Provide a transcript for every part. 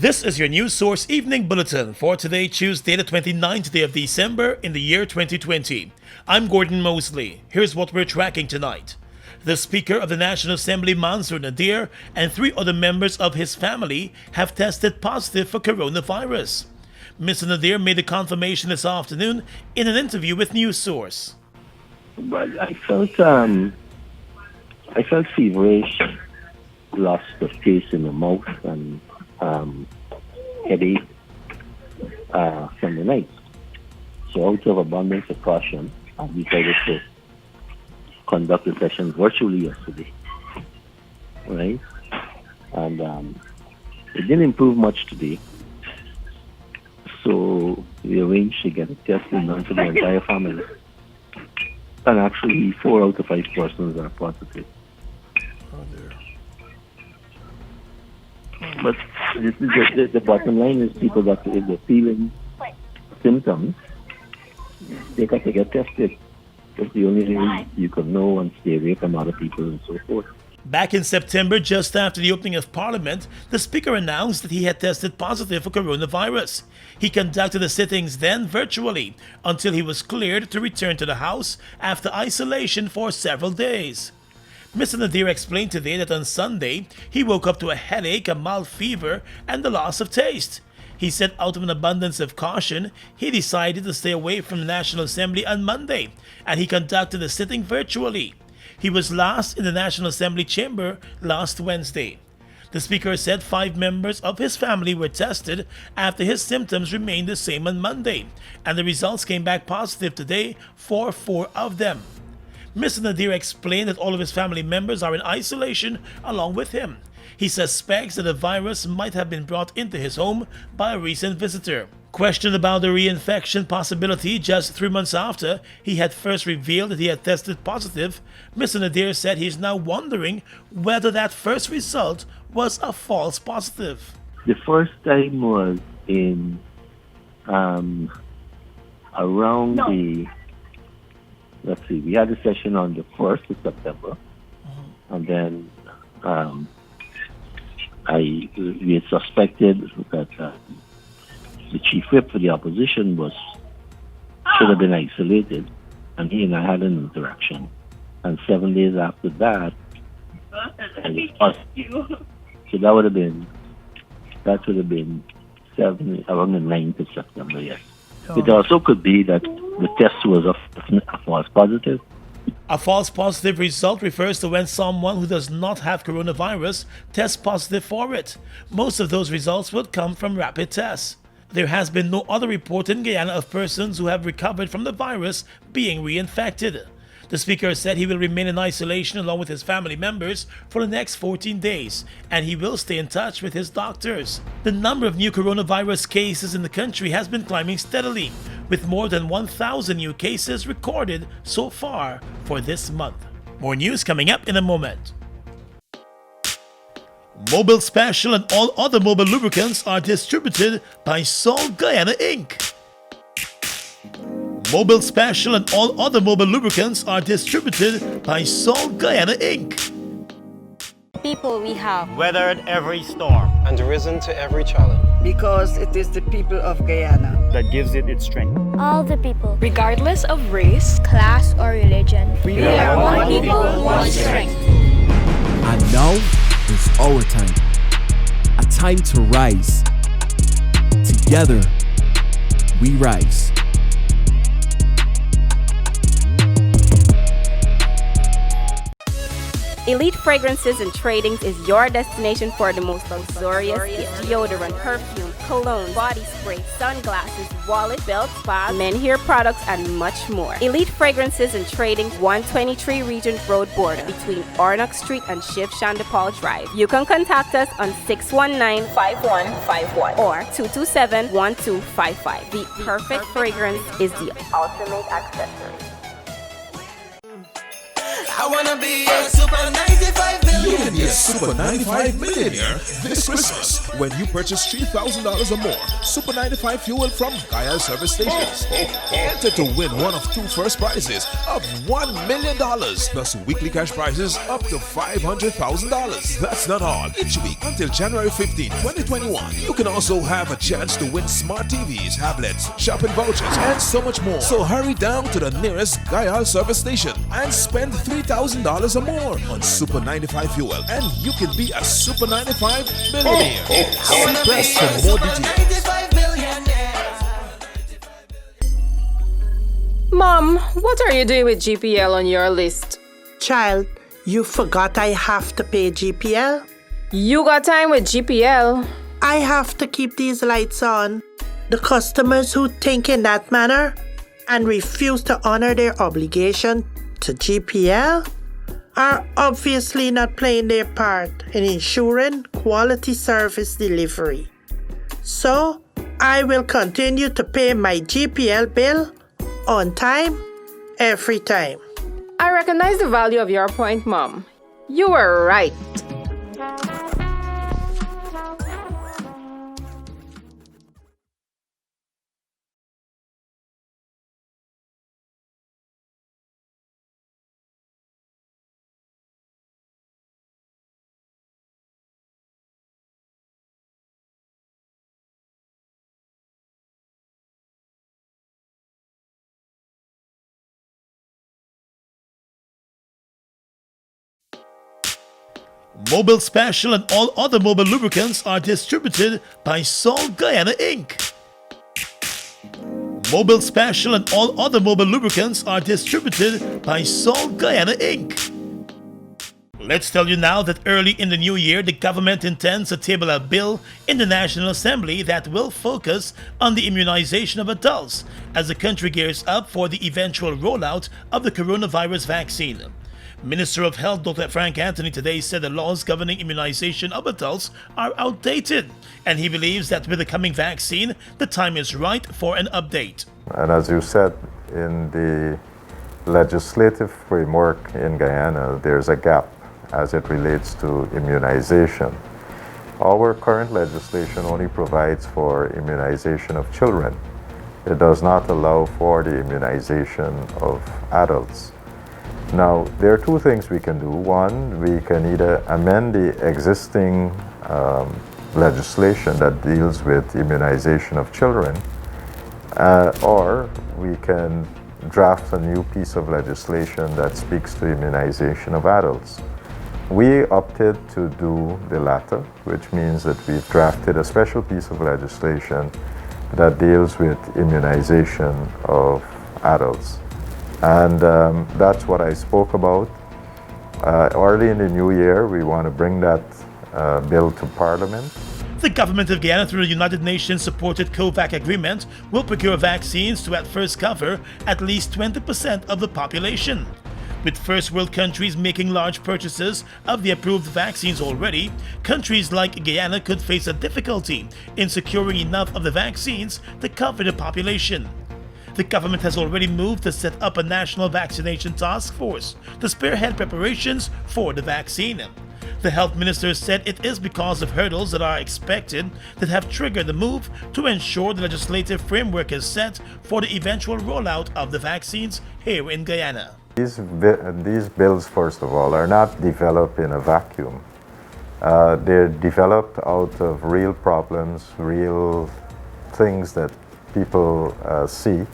This is your News Source Evening Bulletin for today, Tuesday, the 29th day of December in the year 2020. I'm Gordon Mosley. Here's what we're tracking tonight. The Speaker of the National Assembly, Mansour Nadir, and 3 other members of his family have tested positive for coronavirus. Mr. Nadir made the confirmation this afternoon in an interview with News Source. Well, I felt feverish, loss of taste in the mouth, and headache from the night. So out of abundance of caution, I decided to conduct the session virtually yesterday, right? And it didn't improve much today. So we arranged to get a testing done for the entire family. And actually 4 out of 5 persons are positive. Oh dear. But the bottom line is people that if they're feeling symptoms, they got to get tested. That's the only way you can know and stay away from other people and so forth. Back in September, just after the opening of Parliament, the Speaker announced that he had tested positive for coronavirus. He conducted the sittings then virtually until he was cleared to return to the House after isolation for several days. Mr. Nadir explained today that on Sunday, he woke up to a headache, a mild fever, and the loss of taste. He said out of an abundance of caution, he decided to stay away from the National Assembly on Monday, and he conducted the sitting virtually. He was last in the National Assembly chamber last Wednesday. The Speaker said 5 members of his family were tested after his symptoms remained the same on Monday, and the results came back positive today for 4 of them. Mr. Nadir explained that all of his family members are in isolation along with him. He suspects that the virus might have been brought into his home by a recent visitor. Questioned about the reinfection possibility just 3 months after he had first revealed that he had tested positive, Mr. Nadir said he is now wondering whether that first result was a false positive. The first time was in around we had a session on the 1st of September, and then we had suspected that the chief whip for the opposition should have been isolated, and he and I had an interaction. And 7 days after that, I was positive. So that would have been around the 9th of September, yes. It also could be that the test was a false positive. A false positive result refers to when someone who does not have coronavirus tests positive for it. Most of those results would come from rapid tests. There has been no other report in Guyana of persons who have recovered from the virus being reinfected. The Speaker said he will remain in isolation along with his family members for the next 14 days, and he will stay in touch with his doctors. The number of new coronavirus cases in the country has been climbing steadily, with more than 1,000 new cases recorded so far for this month. More news coming up in a moment. Mobil Special and all other Mobil lubricants are distributed by Salt Guyana Inc. Mobil Special and all other Mobil lubricants are distributed by Salt Guyana Inc. People we have weathered every storm and risen to every challenge. Because it is the people of Guyana that gives it its strength. all the people, regardless of race, class, or religion. we are one people, one strength. And now is our time. A time to rise. Together, we rise. Elite Fragrances and Tradings is your destination for the most luxurious deodorant, perfume, cologne, body spray, sunglasses, wallet, belt, spa, men hair products, and much more. Elite Fragrances and Trading, 123 Regent Road border between Ornock Street and Shiv Chandapal Drive. You can contact us on 619-5151 or 227-1255. The perfect fragrance is the ultimate accessory. I wanna be a super 95 million. Super 95 Millionaire this Christmas when you purchase $3,000 or more. Super 95 fuel from Guyana service stations. Enter to win one of two first prizes of $1 million plus weekly cash prizes up to $500,000. That's not all. Each week until January 15, 2021, you can also have a chance to win smart TVs, tablets, shopping vouchers, and so much more. So hurry down to the nearest Guyana service station and spend $3,000 or more on Super 95 fuel, and you can be a Super 95 millionaire. See press for more details. Mom, what are you doing with GPL on your list? Child, you forgot I have to pay GPL? You got time with GPL? I have to keep these lights on. The customers who think in that manner and refuse to honor their obligation to GPL are obviously not playing their part in ensuring quality service delivery. So, I will continue to pay my GPL bill on time, every time. I recognize the value of your point, Mom. You were right. Mobile Special and all other mobile lubricants are distributed by Salt Guyana Inc. Mobile Special and all other mobile lubricants are distributed by Salt Guyana Inc. Let's tell you now that early in the new year, the government intends to table a bill in the National Assembly that will focus on the immunization of adults as the country gears up for the eventual rollout of the coronavirus vaccine. Minister of Health Dr. Frank Anthony today said the laws governing immunization of adults are outdated, and he believes that with the coming vaccine, the time is right for an update. And as you said, in the legislative framework in Guyana, there's a gap as it relates to immunization. Our current legislation only provides for immunization of children. It does not allow for the immunization of adults. Now, there are two things we can do. One, we can either amend the existing legislation that deals with immunization of children, or we can draft a new piece of legislation that speaks to immunization of adults. We opted to do the latter, which means that we've drafted a special piece of legislation that deals with immunization of adults. And that's what I spoke about. Early in the new year, we want to bring that bill to Parliament. The government of Guyana, through the United Nations-supported COVAX agreement, will procure vaccines to at first cover at least 20% of the population. With first world countries making large purchases of the approved vaccines already, countries like Guyana could face a difficulty in securing enough of the vaccines to cover the population. The government has already moved to set up a national vaccination task force to spearhead preparations for the vaccine. The health minister said it is because of hurdles that are expected that have triggered the move to ensure the legislative framework is set for the eventual rollout of the vaccines here in Guyana. These bills, first of all, are not developed in a vacuum. They're developed out of real problems, real things that people see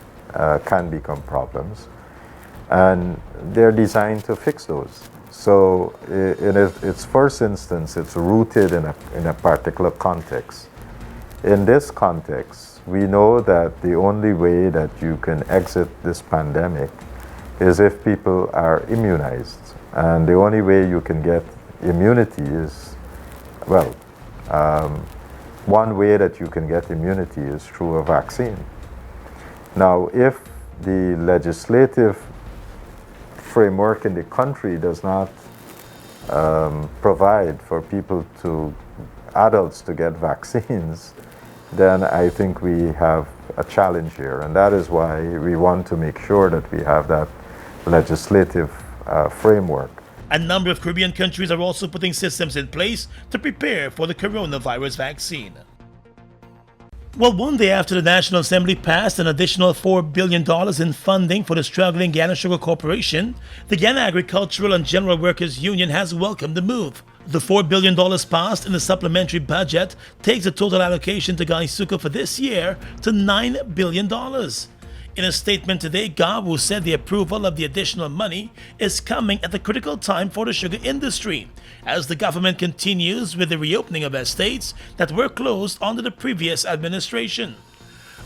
can become problems, and they're designed to fix those. So in its first instance, it's rooted in a particular context. In this context, we know that the only way that you can exit this pandemic is if people are immunized. And the only way you can get immunity is, well, one way that you can get immunity is through a vaccine. Now, if the legislative framework in the country does not provide for adults to get vaccines, then I think we have a challenge here. And that is why we want to make sure that we have that legislative framework. A number of Caribbean countries are also putting systems in place to prepare for the coronavirus vaccine. Well, one day after the National Assembly passed an additional $4 billion in funding for the struggling Guyana Sugar Corporation, the Guyana Agricultural and General Workers Union has welcomed the move. The $4 billion passed in the supplementary budget takes the total allocation to Guyana for this year to $9 billion. In a statement today, GAWU said the approval of the additional money is coming at the critical time for the sugar industry, as the government continues with the reopening of estates that were closed under the previous administration.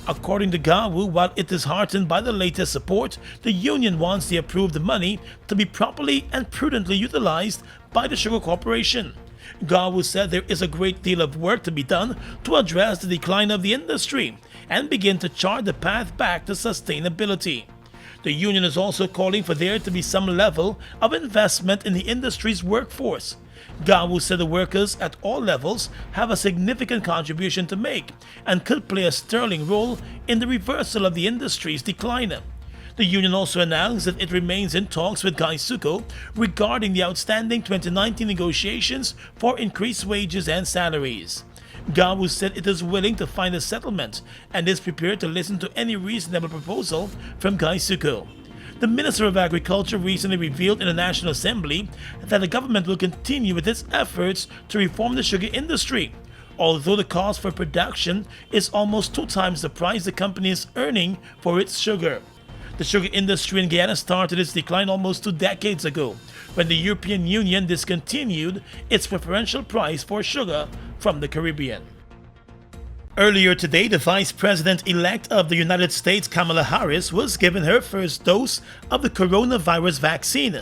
According to GAWU, while it is heartened by the latest support, the union wants the approved money to be properly and prudently utilized by the Sugar Corporation. GAWU said there is a great deal of work to be done to address the decline of the industry and begin to chart the path back to sustainability. The union is also calling for there to be some level of investment in the industry's workforce. GAWU said the workers at all levels have a significant contribution to make and could play a sterling role in the reversal of the industry's decline. The union also announced that it remains in talks with Guyana regarding the outstanding 2019 negotiations for increased wages and salaries. GAWU said it is willing to find a settlement and is prepared to listen to any reasonable proposal from Guyana. The Minister of Agriculture recently revealed in the National Assembly that the government will continue with its efforts to reform the sugar industry, although the cost for production is almost 2 times the price the company is earning for its sugar. The sugar industry in Guyana started its decline almost 2 decades ago, when the European Union discontinued its preferential price for sugar from the Caribbean. Earlier today, the Vice President-elect of the United States, Kamala Harris, was given her first dose of the coronavirus vaccine.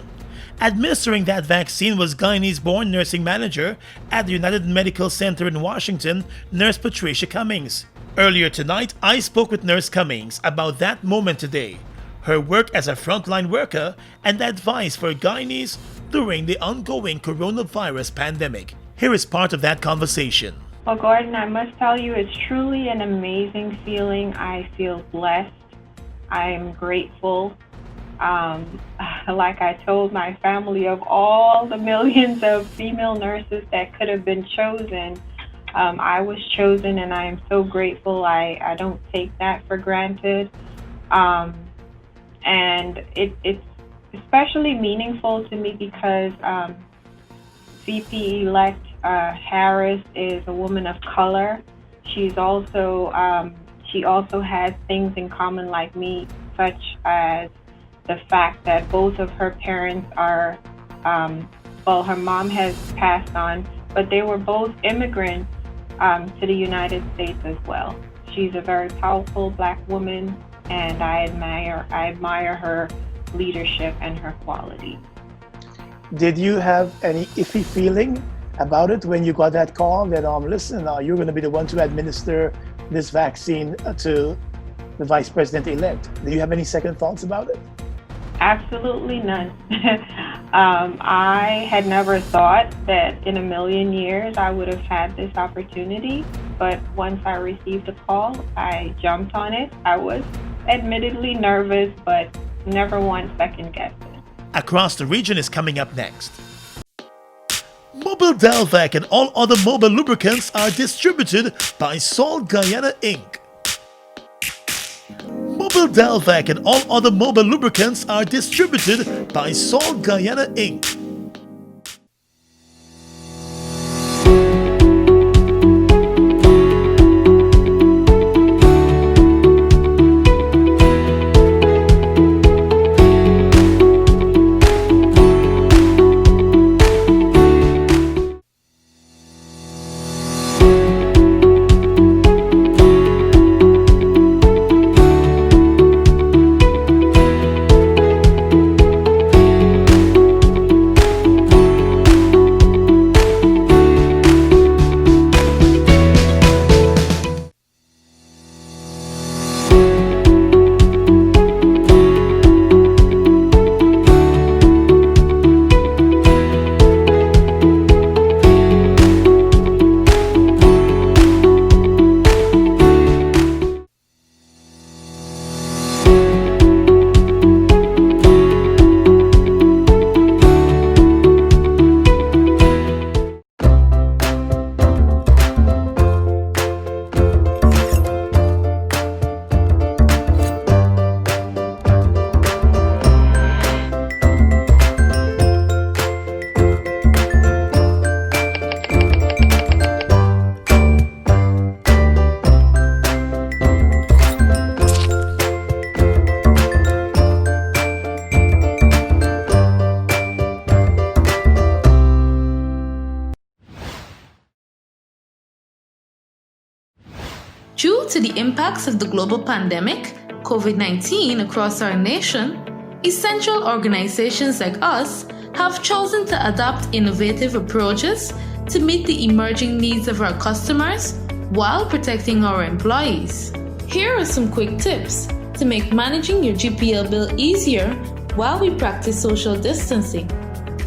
Administering that vaccine was Guyanese-born nursing manager at the United Medical Center in Washington, Nurse Patricia Cummings. Earlier tonight, I spoke with Nurse Cummings about that moment today, her work as a frontline worker, and advice for Guyanese during the ongoing coronavirus pandemic. Here is part of that conversation. Well, Gordon, I must tell you, it's truly an amazing feeling. I feel blessed. I'm grateful. Like I told my family, of all the millions of female nurses that could have been chosen, I was chosen, and I am so grateful. I don't take that for granted. And it's especially meaningful to me because VP-elect Harris is a woman of color. She also has things in common like me, such as the fact that both of her parents are, her mom has passed on, but they were both immigrants to the United States as well. She's a very powerful Black woman, and I admire her leadership and her quality. Did you have any iffy feeling about it when you got that call that, listen, you're going to be the one to administer this vaccine to the Vice President-elect? Do you have any second thoughts about it? Absolutely none. I had never thought that in a million years I would have had this opportunity, but once I received the call, I jumped on it. I was admittedly nervous, but never once second guessed it. Across the region is coming up next. Mobil Delvac and all other mobile lubricants are distributed by Salt Guyana Inc. Mobil Delvac and all other mobile lubricants are distributed by Salt Guyana Inc. Due to the impacts of the global pandemic, COVID-19 across our nation, essential organizations like us have chosen to adopt innovative approaches to meet the emerging needs of our customers while protecting our employees. Here are some quick tips to make managing your GPL bill easier while we practice social distancing.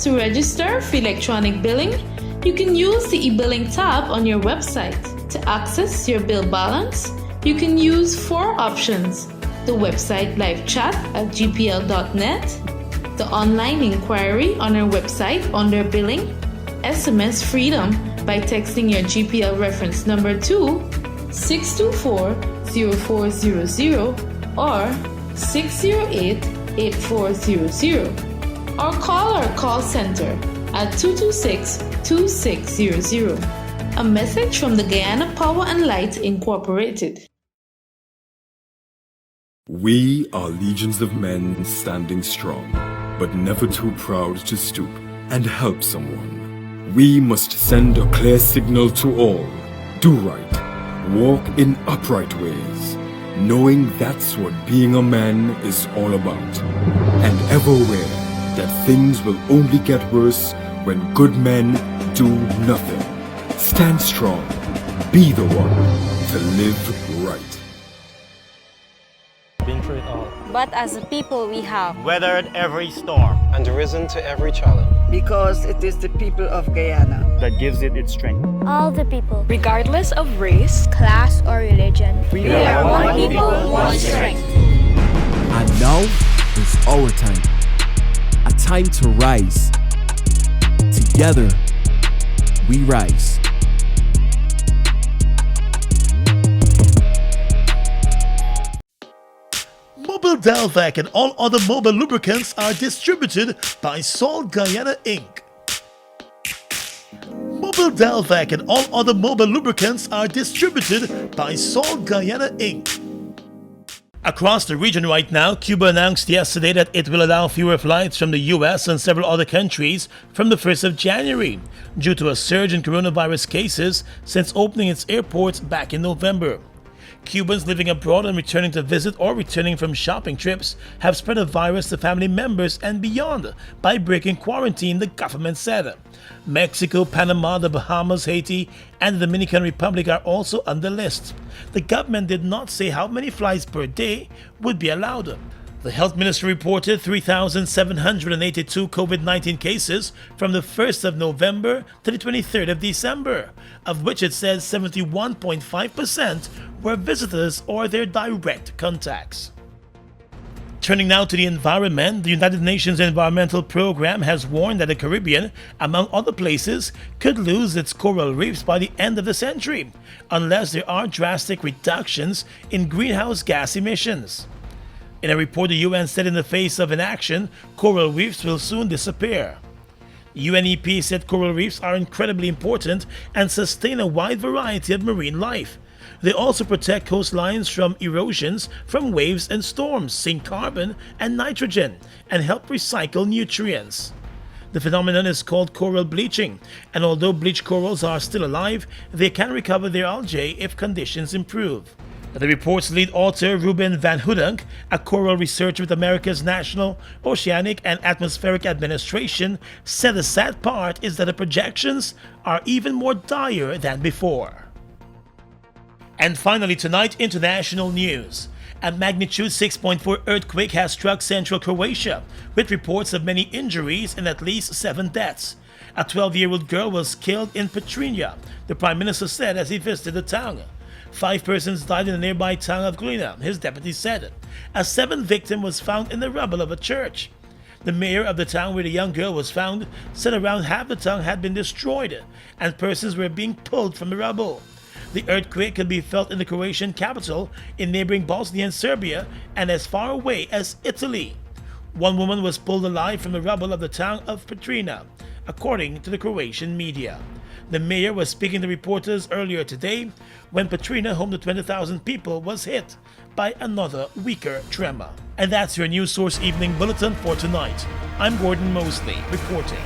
To register for electronic billing, you can use the e-billing tab on your website. To access your bill balance, you can use 4 options: the website live chat at gpl.net, the online inquiry on our website under billing, SMS freedom by texting your GPL reference number to 624-0400 or 608-8400, or call our call center at 226-2600. A message from the Guyana Power and Light Incorporated. We are legions of men standing strong, but never too proud to stoop and help someone. We must send a clear signal to all. Do right, walk in upright ways, knowing that's what being a man is all about. And ever aware that things will only get worse when good men do nothing. Stand strong. Be the one to live right. Been through it all. But as a people we have Weathered every storm. And risen to every challenge. Because it is the people of Guyana that gives it its strength. all the people, Regardless of race, class, or religion. We are one people, one strength. And now is our time. A time to rise. Together, we rise. Mobile Delvac and all other mobile lubricants are distributed by Salt Guyana Inc. Mobile Delvac and all other mobile lubricants are distributed by Salt Guyana Inc. Across the region right now, Cuba announced yesterday that it will allow fewer flights from the US and several other countries from the 1st of January due to a surge in coronavirus cases since opening its airports back in November. Cubans living abroad and returning to visit or returning from shopping trips have spread the virus to family members and beyond by breaking quarantine, the government said. Mexico, Panama, the Bahamas, Haiti, and the Dominican Republic are also on the list. The government did not say how many flights per day would be allowed. The health ministry reported 3,782 COVID-19 cases from the 1st of November to the 23rd of December, of which it says 71.5% were visitors or their direct contacts. Turning now to the environment, the United Nations Environmental Program has warned that the Caribbean, among other places, could lose its coral reefs by the end of the century, unless there are drastic reductions in greenhouse gas emissions. In a report, the UN said in the face of inaction, coral reefs will soon disappear. UNEP said coral reefs are incredibly important and sustain a wide variety of marine life. They also protect coastlines from erosions from waves and storms, sink carbon and nitrogen, and help recycle nutrients. The phenomenon is called coral bleaching, and although bleached corals are still alive, they can recover their algae if conditions improve. The report's lead author, Ruben Van Hoedonk, a coral researcher with America's National Oceanic and Atmospheric Administration, said the sad part is that the projections are even more dire than before. And finally tonight, international news. A magnitude 6.4 earthquake has struck central Croatia, with reports of many injuries and at least 7 deaths. A 12-year-old girl was killed in Petrinja, the Prime Minister said as he visited the town. 5 persons died in the nearby town of Guyana, his deputy said. A 7th victim was found in the rubble of a church. The mayor of the town where the young girl was found said around half the town had been destroyed and persons were being pulled from the rubble. The earthquake could be felt in the Croatian capital, in neighboring Bosnia and Serbia, and as far away as Italy. 1 woman was pulled alive from the rubble of the town of Petrina, according to the Croatian media. The mayor was speaking to reporters earlier today when Petrina, home to 20,000 people, was hit by another weaker tremor. And that's your News Source Evening Bulletin for tonight. I'm Gordon Mosley, reporting.